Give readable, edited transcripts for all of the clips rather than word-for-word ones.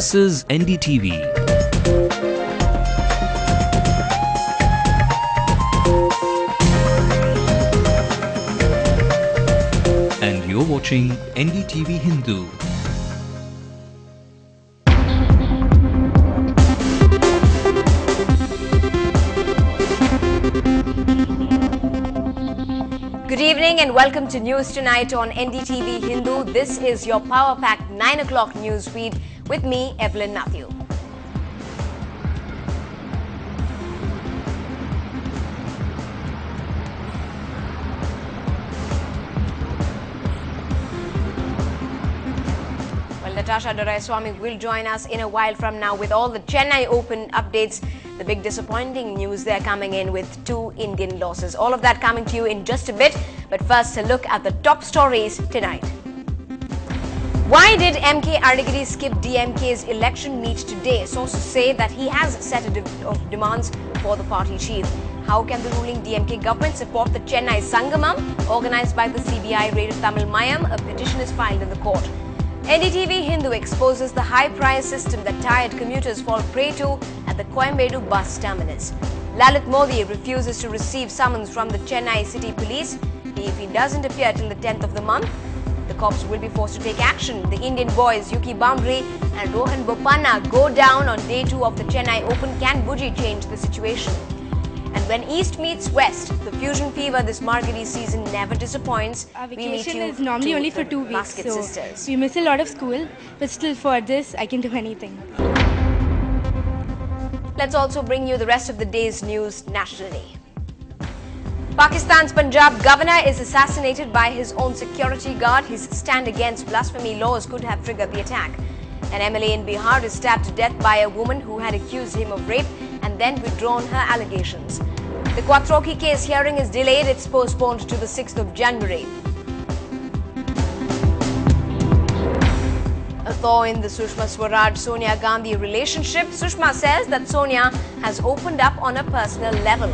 This is NDTV. And you're watching NDTV Hindu. Good evening and welcome to News Tonight on NDTV Hindu. This is your power-packed 9 o'clock news feed with me, Evelyn Matthew. Well, Natasha Doraiswamy will join us in a while from now with all the Chennai Open updates. The big disappointing news they're coming in with 2 Indian losses. All of that coming to you in just a bit. But first, a look at the top stories tonight. Why did MK Adagiri skip DMK's election meet today? Sources say that he has set of demands for the party chief. How can the ruling DMK government support the Chennai Sangamam organized by the CBI raided Tamil Mayam? A petition is filed in the court. NDTV Hindu exposes the high price system that tired commuters fall prey to at the Coimbatore bus terminus. Lalit Modi refuses to receive summons from the Chennai City Police. If he doesn't appear till the 10th of the month, the cops will be forced to take action. The Indian boys Yuki Boundary and Rohan Bopanna go down on day 2 of the Chennai Open. Can Buji change the situation? And when East meets West, the fusion fever this Margiri season never disappoints. Our vacation is normally only for 2 weeks, so sisters. We miss a lot of school, but still for this, I can do anything. Let's also bring you the rest of the day's news nationally. Pakistan's Punjab governor is assassinated by his own security guard. His stand against blasphemy laws could have triggered the attack. An MLA in Bihar is stabbed to death by a woman who had accused him of rape and then withdrawn her allegations. The Quattroki case hearing is delayed. It's postponed to the 6th of January. A thaw in the Sushma Swaraj-Sonia Gandhi relationship. Sushma says that Sonia has opened up on a personal level.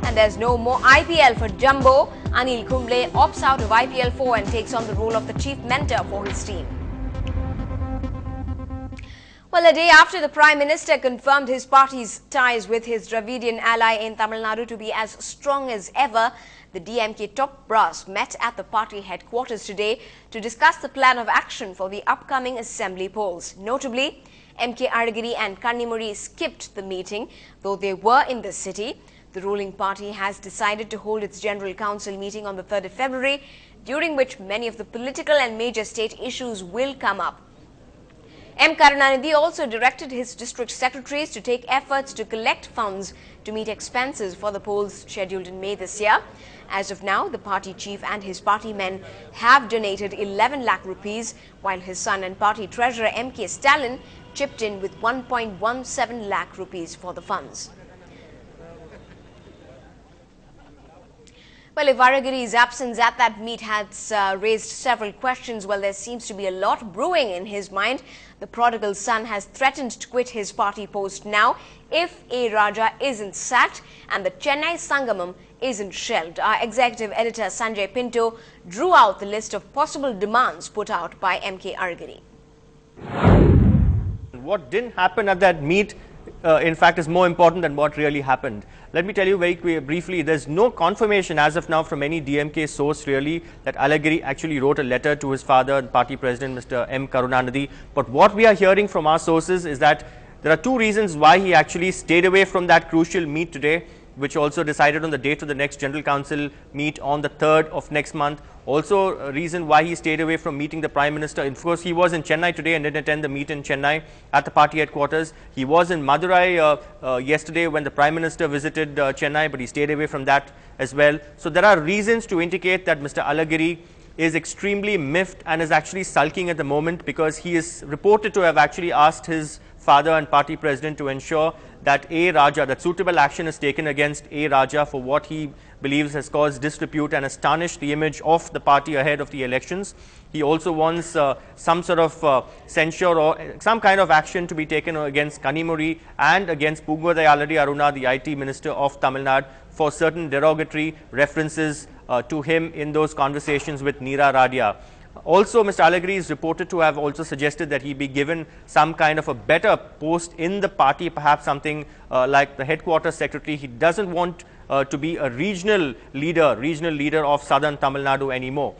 And there's no more IPL for Jumbo. Anil Kumble opts out of IPL 4 and takes on the role of the chief mentor for his team. Well, a day after the Prime Minister confirmed his party's ties with his Dravidian ally in Tamil Nadu to be as strong as ever, the DMK top brass met at the party headquarters today to discuss the plan of action for the upcoming assembly polls. Notably, MK Adagiri and Kannimuri skipped the meeting, though they were in the city. The ruling party has decided to hold its General Council meeting on the 3rd of February, during which many of the political and major state issues will come up. M. Karunanidhi also directed his district secretaries to take efforts to collect funds to meet expenses for the polls scheduled in May this year. As of now, the party chief and his party men have donated 11 lakh rupees, while his son and party treasurer M.K. Stalin chipped in with 1.17 lakh rupees for the funds. Well, if Adagiri's absence at that meet has raised several questions, well, there seems to be a lot brewing in his mind. The prodigal son has threatened to quit his party post now if A. Raja isn't sacked and the Chennai Sangamam isn't shelved. Our executive editor Sanjay Pinto drew out the list of possible demands put out by MK Adagiri. What didn't happen at that meet, in fact, is more important than what really happened. Let me tell you very briefly, there's no confirmation as of now from any DMK source really that Adagiri actually wrote a letter to his father and party president, Mr. M. Karunanidhi. But what we are hearing from our sources is that there are 2 reasons why he actually stayed away from that crucial meet today, which also decided on the date of the next General Council meet on the 3rd of next month. Also a reason why he stayed away from meeting the Prime Minister. Of course, he was in Chennai today and didn't attend the meet in Chennai at the party headquarters. He was in Madurai yesterday when the Prime Minister visited Chennai, but he stayed away from that as well. So there are reasons to indicate that Mr. Adagiri is extremely miffed and is actually sulking at the moment, because he is reported to have actually asked his father and party president to ensure that A. Raja, that suitable action is taken against A. Raja for what he believes has caused disrepute and has tarnished the image of the party ahead of the elections. He also wants some sort of censure or some kind of action to be taken against Kannimuri and against Pungodayaladi Aruna, the IT Minister of Tamil Nadu, for certain derogatory references to him in those conversations with Neera Radia. Also, Mr. Allegri is reported to have also suggested that he be given some kind of a better post in the party, perhaps something like the headquarters secretary. He doesn't want to be a regional leader of southern Tamil Nadu anymore.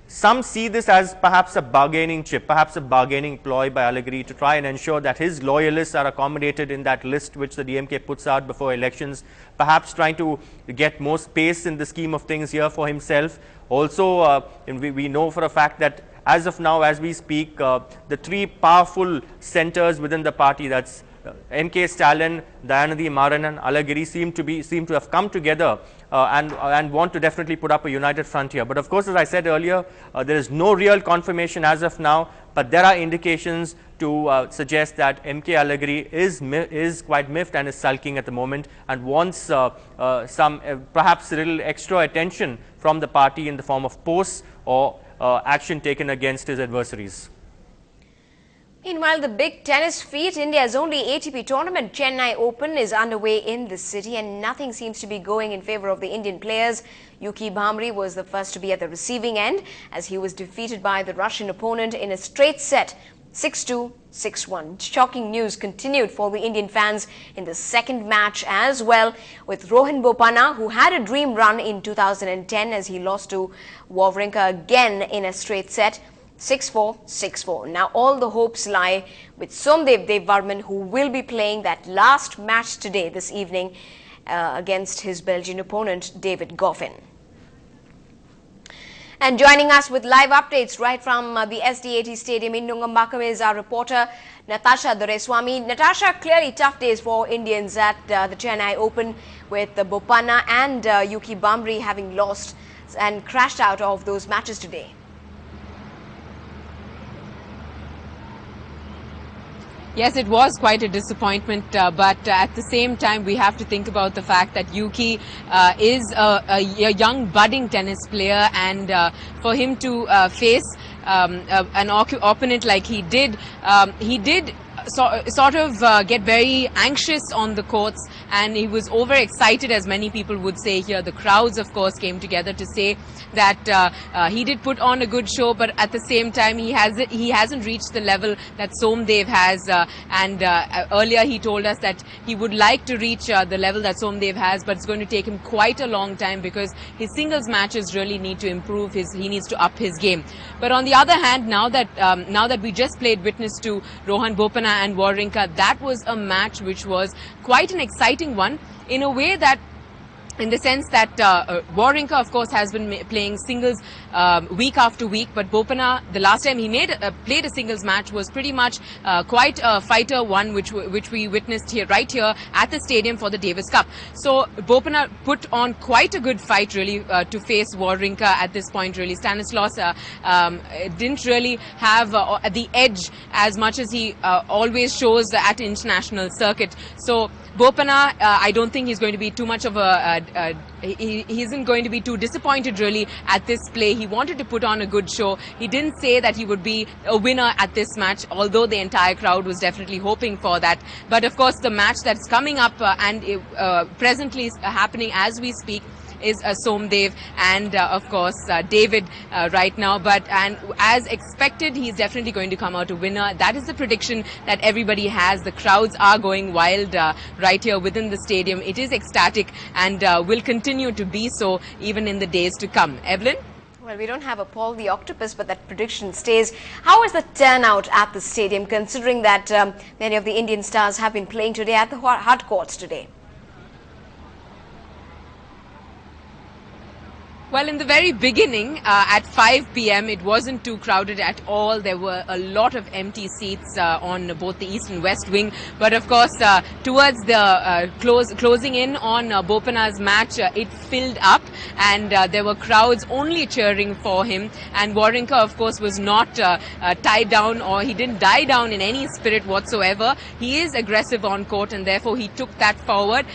Some see this as perhaps a bargaining chip, perhaps a bargaining ploy by Allegri to try and ensure that his loyalists are accommodated in that list which the DMK puts out before elections, perhaps trying to get more space in the scheme of things here for himself. Also, we know for a fact that as of now, as we speak, the three powerful centers within the party, that's MK Stalin, Dayanidhi Maran and Allegri seem to have come together and want to definitely put up a united front here. But of course, as I said earlier, there is no real confirmation as of now, but there are indications to suggest that MK Allegri is quite miffed and is sulking at the moment and wants some perhaps a little extra attention from the party in the form of posts or action taken against his adversaries. Meanwhile, the big tennis feat, India's only ATP tournament, Chennai Open, is underway in the city and nothing seems to be going in favor of the Indian players. Yuki Bhamri was the first to be at the receiving end as he was defeated by the Russian opponent in a straight set, 6-2, 6-1. Shocking news continued for the Indian fans in the second match as well, with Rohan Bopanna, who had a dream run in 2010 as he lost to Wawrinka again in a straight set. 6-4, 6-4. Now all the hopes lie with Somdev Devvarman, who will be playing that last match today, this evening, against his Belgian opponent, David Goffin. And joining us with live updates right from the SDAT Stadium in Nungambakkam is our reporter, Natasha Doreswamy. Natasha, clearly tough days for Indians at the Chennai Open, with Bopanna and Yuki Bhamri having lost and crashed out of those matches today. Yes, it was quite a disappointment, but at the same time, we have to think about the fact that Yuki is a young budding tennis player, and for him to face an opponent like he did sort of get very anxious on the courts, and he was overexcited, as many people would say here. The crowds, of course, came together to say that he did put on a good show, but at the same time he hasn't reached the level that Somdev has, and earlier he told us that he would like to reach the level that Somdev has, but it's going to take him quite a long time because his singles matches really need to improve. He needs to up his game. But on the other hand, now that we just played witness to Rohan Bopanna and Wawrinka, that was a match which was quite an exciting one, in a way that, in the sense that Wawrinka, of course, has been playing singles week after week, but Bopanna, the last time he played a singles match, was pretty much quite a fighter one, which we witnessed right here at the stadium for the Davis Cup. So Bopanna put on quite a good fight, really, to face Wawrinka at this point. Really, Stanislas didn't really have the edge as much as he always shows at international circuit. So Bopanna, I don't think he's going to be too much of he isn't going to be too disappointed really at this play. He wanted to put on a good show. He didn't say that he would be a winner at this match, although the entire crowd was definitely hoping for that. But of course, the match that's coming up and presently is happening as we speak is Somdev and of course David right now. And as expected, he's definitely going to come out a winner. That is the prediction that everybody has. The crowds are going wild right here within the stadium. It is ecstatic and will continue to be so even in the days to come. Evelyn? Well, we don't have a Paul the Octopus, but that prediction stays. How is the turnout at the stadium, considering that many of the Indian stars have been playing today at the hard courts today? Well, in the very beginning, at 5 p.m., it wasn't too crowded at all. There were a lot of empty seats on both the east and west wing. But of course, towards the closing in on Bopanna's match, it filled up, and there were crowds only cheering for him. And Wawrinka, of course, was not tied down, or he didn't die down in any spirit whatsoever. He is aggressive on court, and therefore he took that forward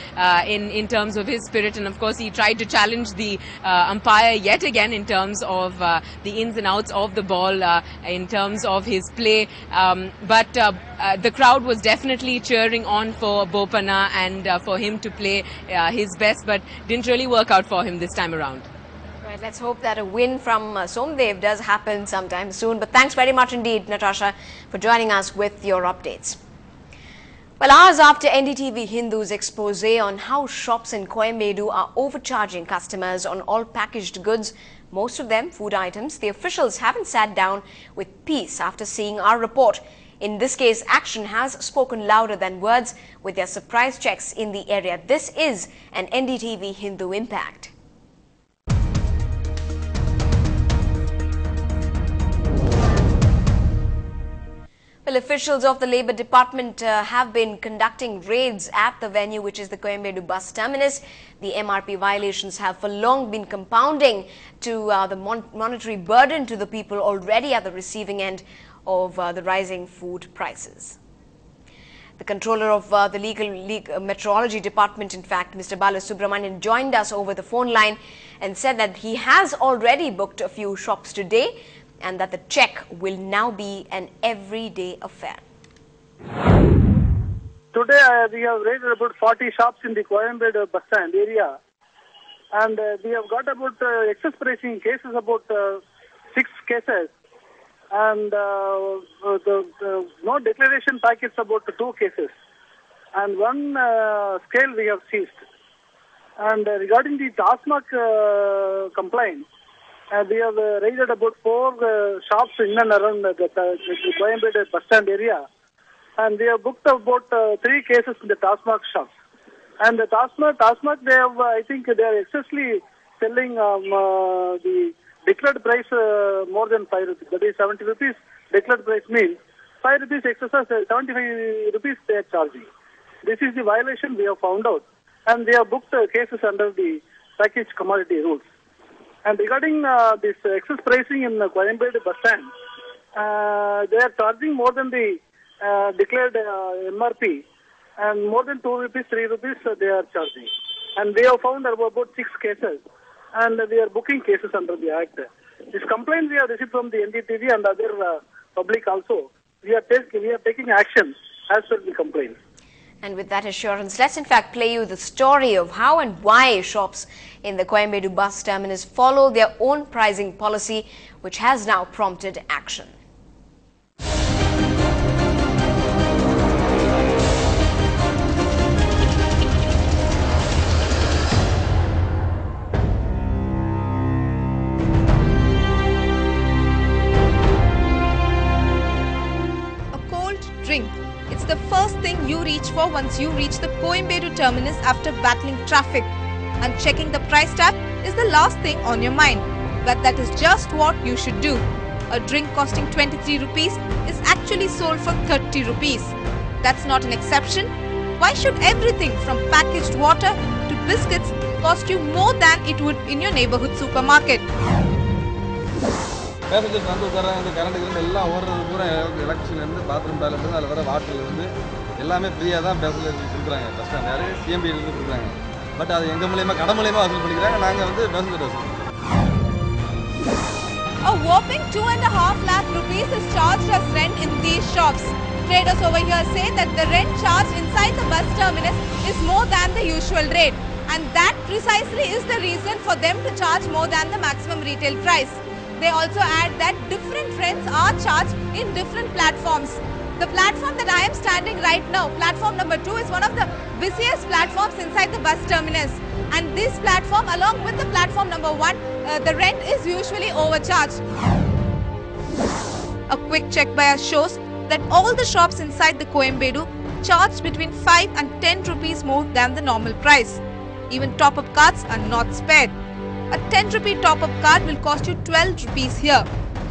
in terms of his spirit. And of course, he tried to challenge the umpire yet again in terms of the ins and outs of the ball, in terms of his play. But the crowd was definitely cheering on for Bopanna and for him to play his best, but didn't really work out for him this time around. Right. Right, let's hope that a win from Somdev does happen sometime soon. But thanks very much indeed, Natasha, for joining us with your updates. Well, hours after NDTV Hindu's expose on how shops in Coimbatore are overcharging customers on all packaged goods, most of them food items, the officials haven't sat down with peace after seeing our report. In this case, action has spoken louder than words with their surprise checks in the area. This is an NDTV Hindu impact. Well, officials of the Labour Department have been conducting raids at the venue, which is the Coimbatore bus terminus. The MRP violations have for long been compounding to the monetary burden to the people already at the receiving end of the rising food prices. The controller of the legal metrology department, in fact, Mr. Balasubramanian, joined us over the phone line and said that he has already booked a few shops today, and that the check will now be an everyday affair. Today we have raided about 40 shops in the Coimbatore bus stand area, and we have got about excess pricing cases, about 6 cases, and no declaration packets, about 2 cases, and 1 scale we have seized. And regarding the TASMAC complaint, we have raided about 4 shops in and around the Coimbatore bus stand area, and we have booked about 3 cases in the TASMAC shops. And the TASMAC, they have, I think they are excessively selling the declared price more than 5 rupees. That is 70 rupees declared price means 5 rupees excess, 75 rupees they are charging. This is the violation we have found out, and we have booked cases under the package commodity rules. And regarding this excess pricing in Coimbatore bus stand, they are charging more than the declared MRP, and more than 2 rupees, 3 rupees they are charging. And we have found about 6 cases, and we are booking cases under the Act. This complaint we have received from the NDTV and other public also. We are taking action as per the complaint. And with that assurance, let's in fact play you the story of how and why shops in the Coimbatore bus terminus follow their own pricing policy, which has now prompted action. A cold drink. It's the first thing you reach for once you reach the Coimbatore terminus after battling traffic. And checking the price tab is the last thing on your mind. But that is just what you should do. A drink costing 23 rupees is actually sold for 30 rupees. That's not an exception. Why should everything from packaged water to biscuits cost you more than it would in your neighborhood supermarket? Passengers வந்து உட்காராங்க, இந்த current எல்லாம் ஓடுறது பூரா எலக்ட்ரிஷன்லேருந்து bathroom balance அதில் வர வாட்டர்லேருந்து எல்லாமே ஃப்ரீயாக தான் பேசஞ்சர்ஸ் கொடுக்குறாங்க. பஸ் ஸ்டாண்ட் யார் சிஎம்பியிலேருந்து கொடுக்குறாங்க. பட் அது எங்கள் மூலியமாக கடை மூலியமாக வசூல் பண்ணிக்கிறாங்க. நாங்கள் வந்து பேசஞ்சர் வசூல். A whopping 2.5 lakh rupees is charged as rent in these shops. Traders over here say that the rent charged inside the bus terminus is more than the usual rate, and that precisely is the reason for them to charge more than the maximum retail price. They also add that different rents are charged in different platforms. The platform that I am standing right now, platform number 2, is one of the busiest platforms inside the bus terminus. And this platform, along with the platform number 1, the rent is usually overcharged. A quick check by us shows that all the shops inside the Coimbatore charge between 5 and 10 rupees more than the normal price. Even top-up cards are not spared. A 10 rupee top-up card will cost you 12 rupees here.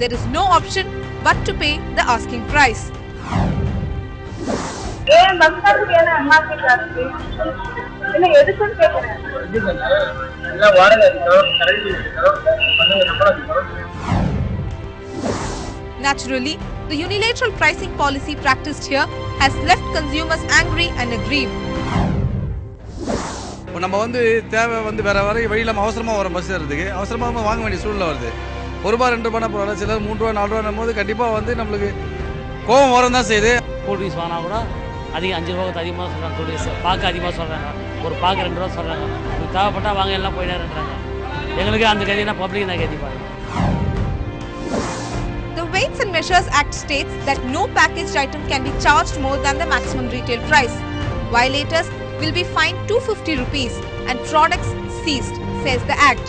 There is no option but to pay the asking price. Naturally, the unilateral pricing policy practiced here has left consumers angry and aggrieved. இப்போ நம்ம வந்து தேவை வந்து வேறு வழியில் நம்ம அவசரமாக வர பஸ் ஏறதுக்கு அவசரமாக வாங்க வேண்டிய சூழ்நிலை வருது. 1 ரூபா 2 ரூபாய் பரவாயில்ல, சிலர் 3 ரூபா 4 ரூபாய் போது கண்டிப்பாக வந்து நம்மளுக்கு கோபம் வர தான் செய்யுது. கூல் ட்ரிங்க்ஸ் வாங்கினா கூட அதிகம் 5 ரூபாய்க்கு அதிகமாக சொல்கிறாங்க. கூல் ட்ரிங்க்ஸ் பாக்கு அதிகமாக சொல்கிறாங்க. ஒரு பாக்கு 2 ரூபா சொல்கிறாங்க. உங்களுக்கு தேவைப்பட்டால் வாங்க எல்லாம் போயிடாருன்றாங்க. எங்களுக்கு அந்த கதினா பப்ளிக் தான் கதி பாருங்க. The Weights and Measures Act states that no packaged item can be charged more than the maximum retail price. Violators will be fined 250 rupees and products seized, says the Act.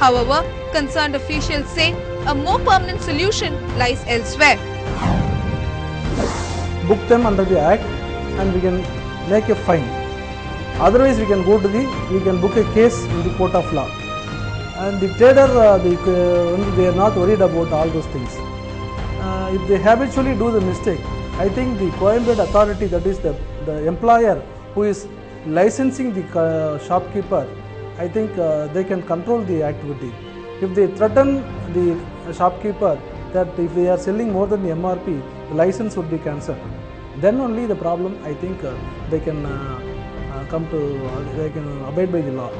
However, concerned officials say a more permanent solution lies elsewhere. Book them under the Act and we can make a fine. Otherwise, we can book a case in the court of law. And the trader, they are not worried about all those things. If they habitually do the mistake, I think the Coimbatore authority, that is the employer who is licensing the shopkeeper, I think they can control the activity. If they threaten the shopkeeper that if they are selling more than the MRP, the license would be cancelled. Then only the problem, I think they can abide by the law.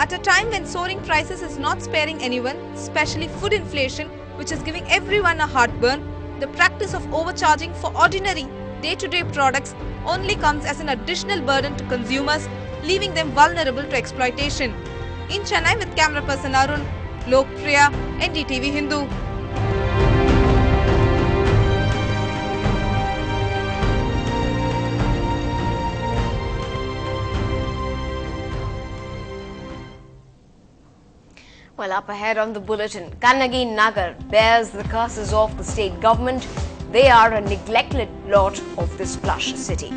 At a time when soaring prices is not sparing anyone, especially food inflation, which is giving everyone a heartburn, the practice of overcharging for ordinary day-to-day products only comes as an additional burden to consumers, leaving them vulnerable to exploitation. In Chennai with camera person Arun, Lokpriya, NDTV Hindu. Well, up ahead on the bulletin, Kannagi Nagar bears the curses of the state government. They are a neglected lot of this plush city.